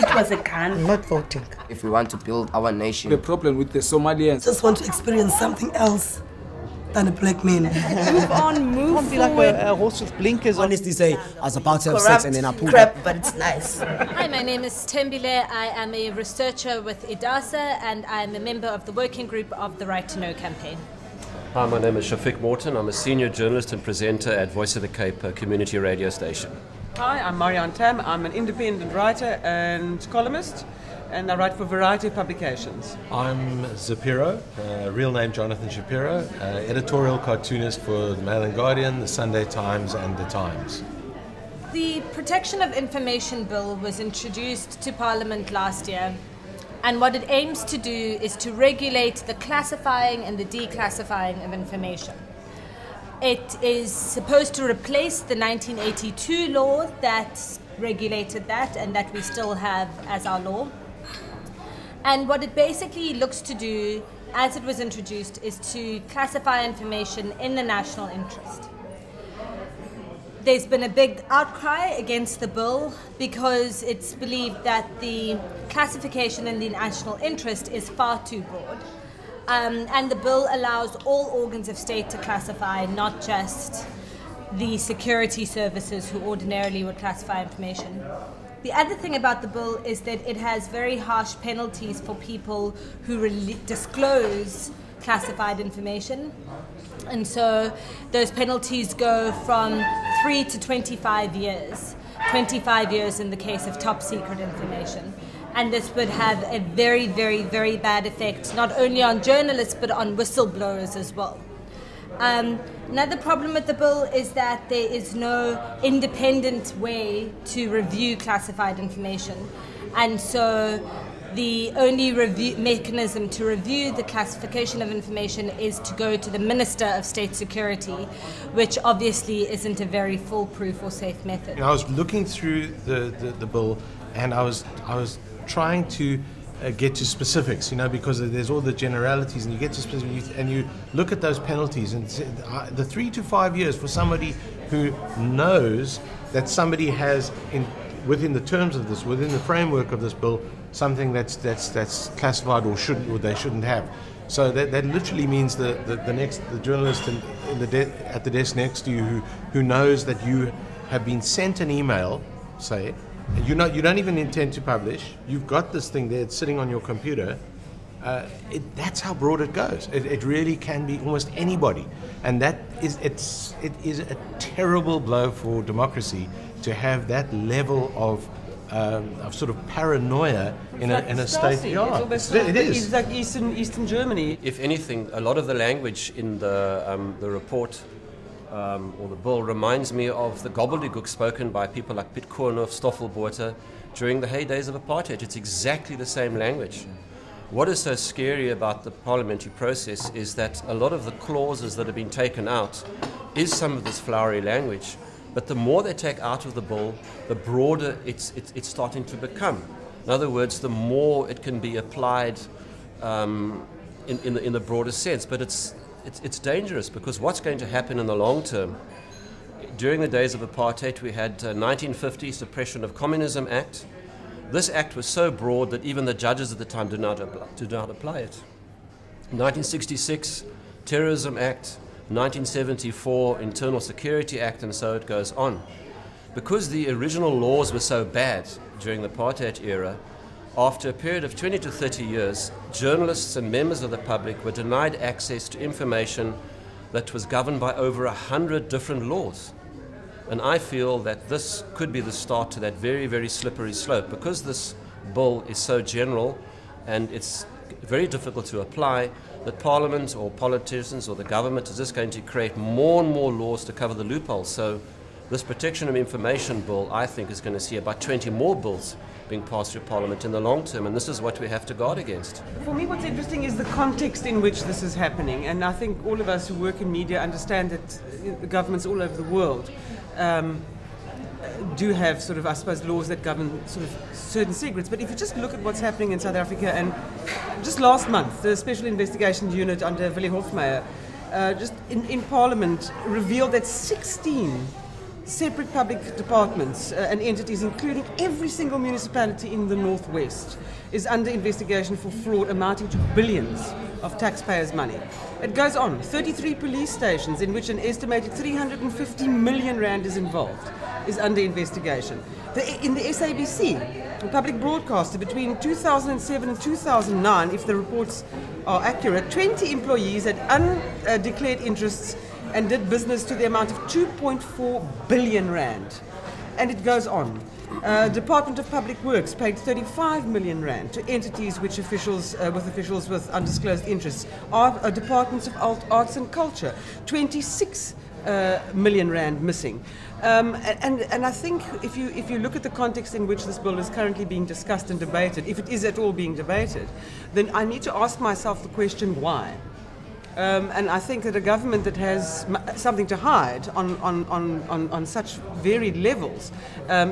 That was a gun. I'm not voting. If we want to build our nation. The problem with the Somalians. Just want to experience something else than a black man. Move on, move Can't be forward. like a horse with blinkers on. Honestly say, I was about to have Corrupt sex and then I pulled crap, up. but it's nice. Hi, my name is Tembile. I am a researcher with IDASA and I am a member of the working group of the Right to Know campaign. Hi, my name is Shafiq Morton. I'm a senior journalist and presenter at Voice of the Cape, a community radio station. Hi, I'm Marianne Tam. I'm an independent writer and columnist, and I write for a variety of publications. I'm Zapiro, real name Jonathan Shapiro, editorial cartoonist for the Mail and Guardian, the Sunday Times and the Times. The Protection of Information Bill was introduced to Parliament last year, and what it aims to do is to regulate the classifying and the declassifying of information. It is supposed to replace the 1982 law that regulated that and that we still have as our law. And what it basically looks to do, as it was introduced, is to classify information in the national interest. There's been a big outcry against the bill because it's believed that the classification in the national interest is far too broad. And the bill allows all organs of state to classify, not just the security services who ordinarily would classify information. The other thing about the bill is that it has very harsh penalties for people who disclose classified information. And so those penalties go from 3 to 25 years. 25 years in the case of top secret information. And this would have a very, very, very bad effect, not only on journalists, but on whistleblowers as well. Another problem with the bill is that there is no independent way to review classified information. And so the only mechanism to review the classification of information is to go to the Minister of State Security, which obviously isn't a very foolproof or safe method. You know, I was looking through the bill and I was trying to get to specifics, you know, because there's all the generalities and you get to specifics and you look at those penalties and the 3 to 5 years for somebody who knows that somebody has within the terms of this, within the framework of this bill, something that's classified or they shouldn't have. So that literally means the journalist at the desk next to you who knows that you have been sent an email, say, you don't even intend to publish. You've got this thing there, it's sitting on your computer. That's how broad it goes. It really can be almost anybody, and it is a terrible blow for democracy to have that level of sort of paranoia in a state. Yeah, it is. It's like Eastern Germany. If anything, a lot of the language in the report or the bill reminds me of the gobbledygook spoken by people like Piet Koornhof, Stoffel Botha during the heydays of apartheid. It's exactly the same language. What is so scary about the parliamentary process is that a lot of the clauses that have been taken out is some of this flowery language, but the more they take out of the bill, the broader it's starting to become. In other words, the more it can be applied in the broader sense, but it's dangerous because what's going to happen in the long term? During the days of apartheid, we had 1950 Suppression of Communism Act. This act was so broad that even the judges at the time did not apply it. 1966 Terrorism Act, 1974 Internal Security Act, and so it goes on. Because the original laws were so bad during the apartheid era, after a period of 20 to 30 years, journalists and members of the public were denied access to information that was governed by over 100 different laws. And I feel that this could be the start to that very, very slippery slope. Because this bill is so general and it's very difficult to apply, that Parliament or politicians or the government is just going to create more and more laws to cover the loopholes. So this Protection of Information Bill, I think, is going to see about 20 more bills being passed through Parliament in the long term, and this is what we have to guard against. For me, what's interesting is the context in which this is happening, and I think all of us who work in media understand that the governments all over the world do have sort of, I suppose, laws that govern sort of certain secrets. But if you just look at what's happening in South Africa, and just last month, the Special Investigations Unit under Willie Hofmeyr, just in Parliament, revealed that 16 separate public departments and entities, including every single municipality in the Northwest, is under investigation for fraud amounting to billions of taxpayers' money. It goes on. 33 police stations, in which an estimated 350 million rand is involved, is under investigation. In the SABC, a public broadcaster, between 2007 and 2009, if the reports are accurate, 20 employees had undeclared interests and did business to the amount of 2.4 billion rand. And it goes on. Department of Public Works paid 35 million rand to entities with officials with undisclosed interests. Departments of Arts and Culture, 26 million rand missing. And I think if you look at the context in which this bill is currently being discussed and debated, if it is at all being debated, then I need to ask myself the question, why? And I think that a government that has something to hide on such varied levels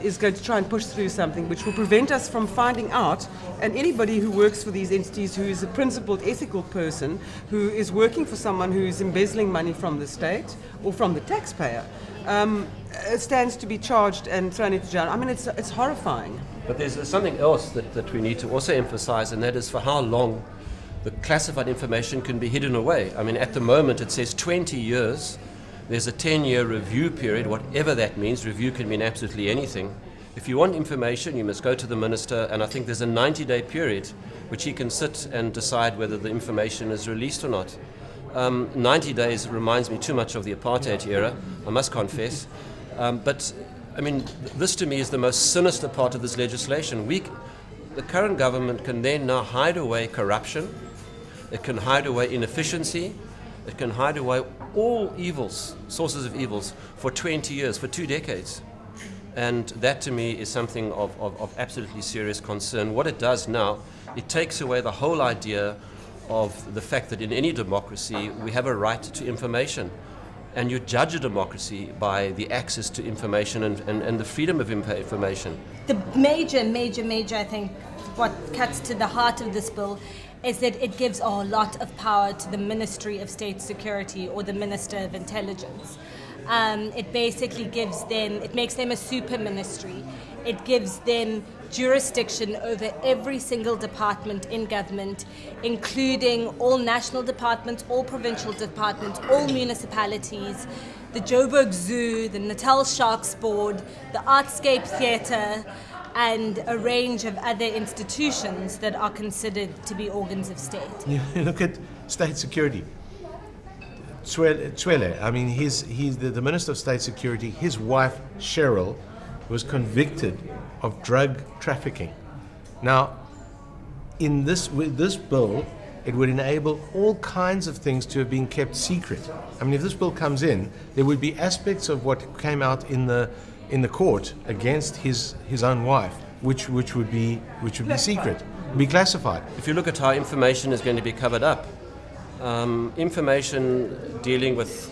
is going to try and push through something which will prevent us from finding out, and anybody who works for these entities who is a principled ethical person who is working for someone who is embezzling money from the state or from the taxpayer stands to be charged and thrown into jail. I mean, it's horrifying. But there's something else that we need to also emphasize, and that is for how long the classified information can be hidden away. I mean, at the moment it says 20 years. There's a 10-year review period, whatever that means. Review can mean absolutely anything. If you want information, you must go to the minister, and I think there's a 90-day period which he can sit and decide whether the information is released or not. 90 days reminds me too much of the apartheid era, I must confess. But, I mean, this to me is the most sinister part of this legislation. The current government can then now hide away corruption. It can hide away inefficiency. It can hide away all evils, sources of evils, for 20 years, for 2 decades. And that to me is something of absolutely serious concern. What it does now, it takes away the whole idea of the fact that in any democracy we have a right to information. And you judge a democracy by the access to information and the freedom of information. The major, I think, what cuts to the heart of this bill is that it gives a lot of power to the Ministry of State Security or the Minister of Intelligence. It basically it makes them a super ministry. It gives them jurisdiction over every single department in government, including all national departments, all provincial departments, all municipalities, the Joburg Zoo, the Natal Sharks Board, the Artscape Theatre, and a range of other institutions that are considered to be organs of state. You look at state security. Tswele, I mean, he's the Minister of State Security. His wife, Cheryl, was convicted of drug trafficking. Now, with this bill, it would enable all kinds of things to have been kept secret. I mean, if this bill comes in, there would be aspects of what came out in the court against his own wife, which would be secret, be classified. If you look at how information is going to be covered up, information dealing with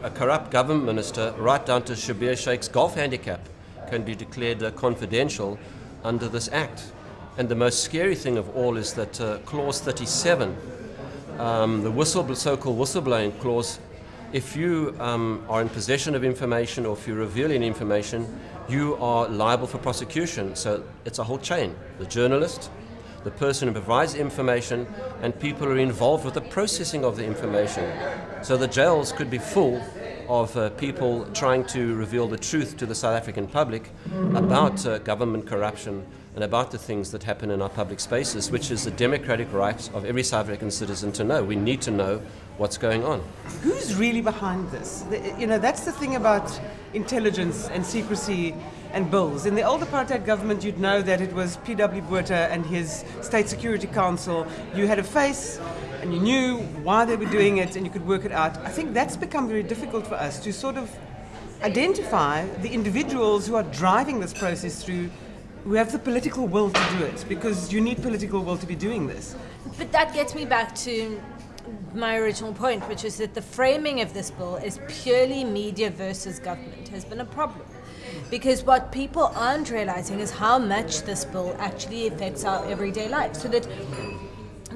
a corrupt government minister, right down to Shabir Sheikh's golf handicap, can be declared confidential under this act. And the most scary thing of all is that clause 37, the so-called whistleblowing clause, if you are in possession of information or if you reveal any information, you are liable for prosecution. So it's a whole chain. The journalist, the person who provides information, and people who are involved with the processing of the information. So the jails could be full of people trying to reveal the truth to the South African public about government corruption and about the things that happen in our public spaces, which is the democratic right of every South African citizen to know. We need to know what's going on. Who's really behind this? That's the thing about intelligence and secrecy and bills. In the old apartheid government, you'd know that it was P.W. Botha and his State Security Council. You had a face and you knew why they were doing it and you could work it out. I think that's become very difficult for us to sort of identify the individuals who are driving this process through, who have the political will to do it, because you need political will to be doing this. But that gets me back to my original point, which is that the framing of this bill is purely media versus government has been a problem. Because what people aren't realizing is how much this bill actually affects our everyday life. So that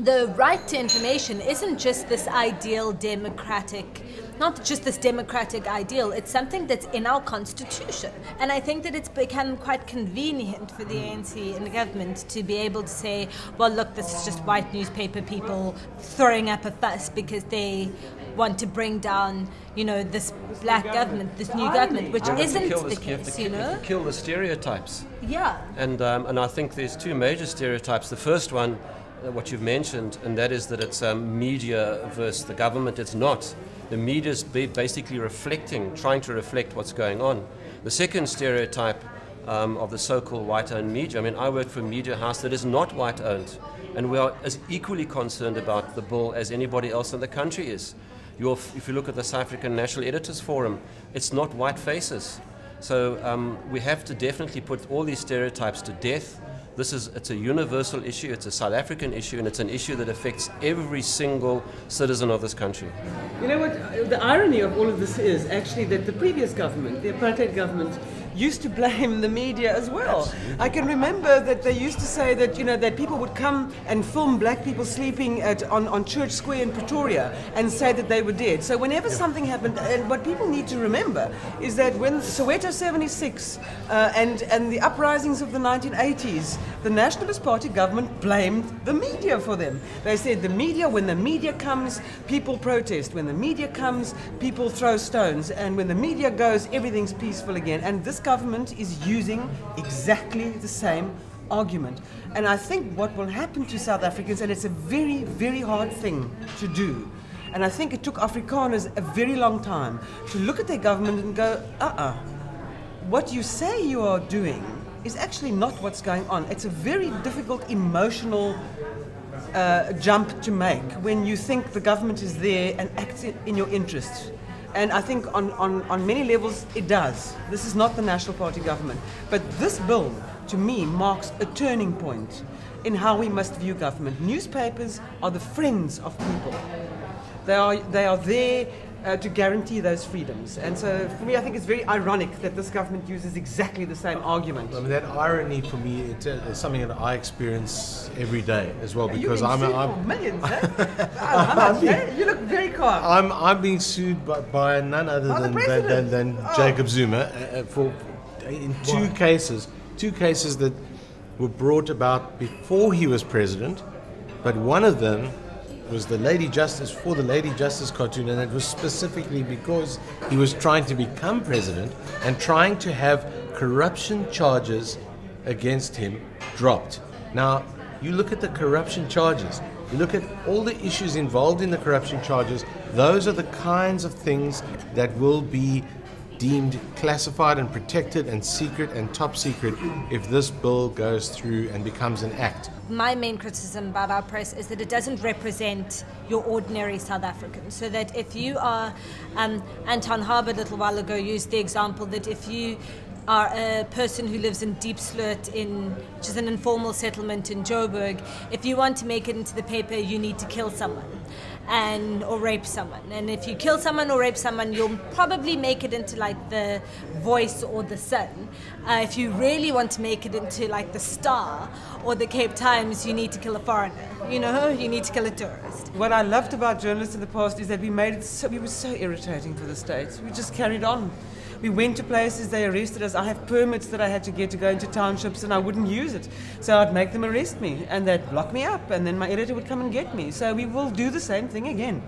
the right to information isn't just this ideal democratic not just this democratic ideal, it's something that's in our constitution. And I think that it's become quite convenient for the ANC and the government to be able to say, well, look, this is just white newspaper people throwing up a fuss because they want to bring down, this black government, this new government, which isn't the case, You have to kill the stereotypes. Yeah. And I think there's two major stereotypes. The first one, what you've mentioned, and that is that it's media versus the government. It's not. The media is basically trying to reflect what's going on. The second stereotype of the so-called white-owned media, I work for a media house that is not white-owned, and we are as equally concerned about the bill as anybody else in the country is. If you look at the South African National Editors Forum, it's not white faces. So we have to definitely put all these stereotypes to death. It's a universal issue, it's a South African issue, and it's an issue that affects every single citizen of this country. You know what, the irony of all of this is actually that the previous government, the apartheid government, used to blame the media as well. Absolutely. I can remember that they used to say that, that people would come and film black people sleeping on Church Square in Pretoria and say that they were dead. So whenever something happened, and what people need to remember is that when Soweto 76 and the uprisings of the 1980s, the Nationalist Party government blamed the media for them. They said when the media comes, people protest. When the media comes, people throw stones. And when the media goes, everything's peaceful again. And this government is using exactly the same argument. And I think what will happen to South Africans, and it's a very, very hard thing to do, and I think it took Afrikaners a very long time to look at their government and go, what you say you are doing is actually not what's going on. It's a very difficult emotional jump to make when you think the government is there and acts in your interests. And I think on many levels it does. This is not the National Party government. But this bill, to me, marks a turning point in how we must view government. Newspapers are the friends of people. They are there to guarantee those freedoms. And so for me, I think it's very ironic that this government uses exactly the same argument. That irony for me is something that I experience every day as well, because I'm millions, eh? You look very calm. I'm being sued by none other than Jacob Zuma in two cases that were brought about before he was president, but one of them was the Lady Justice cartoon, and it was specifically because he was trying to become president and trying to have corruption charges against him dropped. Now, you look at the corruption charges, you look at all the issues involved in the corruption charges, those are the kinds of things that will be deemed classified and protected and secret and top secret if this bill goes through and becomes an act. My main criticism about our press is that it doesn't represent your ordinary South African. So that if you are, Anton Harbour a little while ago used the example that if you are a person who lives in Diep Sloot, which is an informal settlement in Joburg, if you want to make it into the paper, you need to kill someone or rape someone. And if you kill someone or rape someone, you'll probably make it into like the Voice or the Sun. If you really want to make it into like the Star or the Cape Times, you need to kill a foreigner. You need to kill a tourist. What I loved about journalists in the past is that we were so irritating for the states. We just carried on. We went to places, they arrested us. I have permits that I had to get to go into townships and I wouldn't use it. So I'd make them arrest me and they'd lock me up and then my editor would come and get me. So we will do the same thing again.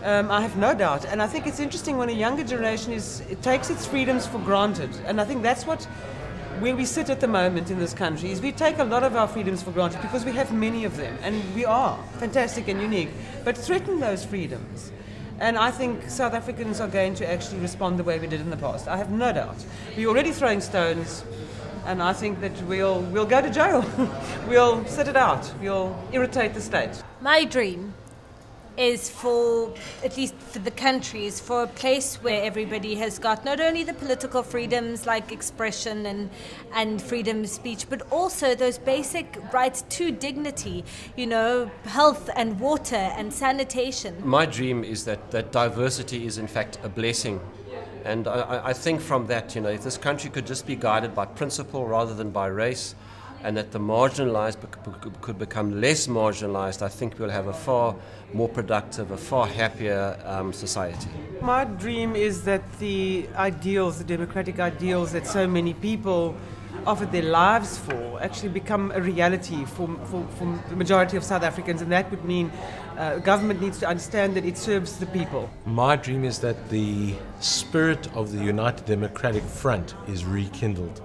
I have no doubt. And I think it's interesting when a younger generation it takes its freedoms for granted. And I think that's where we sit at the moment in this country, is we take a lot of our freedoms for granted because we have many of them and we are fantastic and unique, but threaten those freedoms. And I think South Africans are going to actually respond the way we did in the past. I have no doubt. We're already throwing stones, and I think that we'll go to jail. We'll sit it out. We'll irritate the state. My dream is for, at least for the country, is for a place where everybody has got not only the political freedoms like expression and freedom of speech, but also those basic rights to dignity, health and water and sanitation. My dream is that diversity is in fact a blessing. And I think from that, if this country could just be guided by principle rather than by race, and that the marginalized could become less marginalized, I think we'll have a far more productive, a far happier society. My dream is that the ideals, the democratic ideals that so many people offered their lives for, actually become a reality for the majority of South Africans, and that would mean government needs to understand that it serves the people. My dream is that the spirit of the United Democratic Front is rekindled.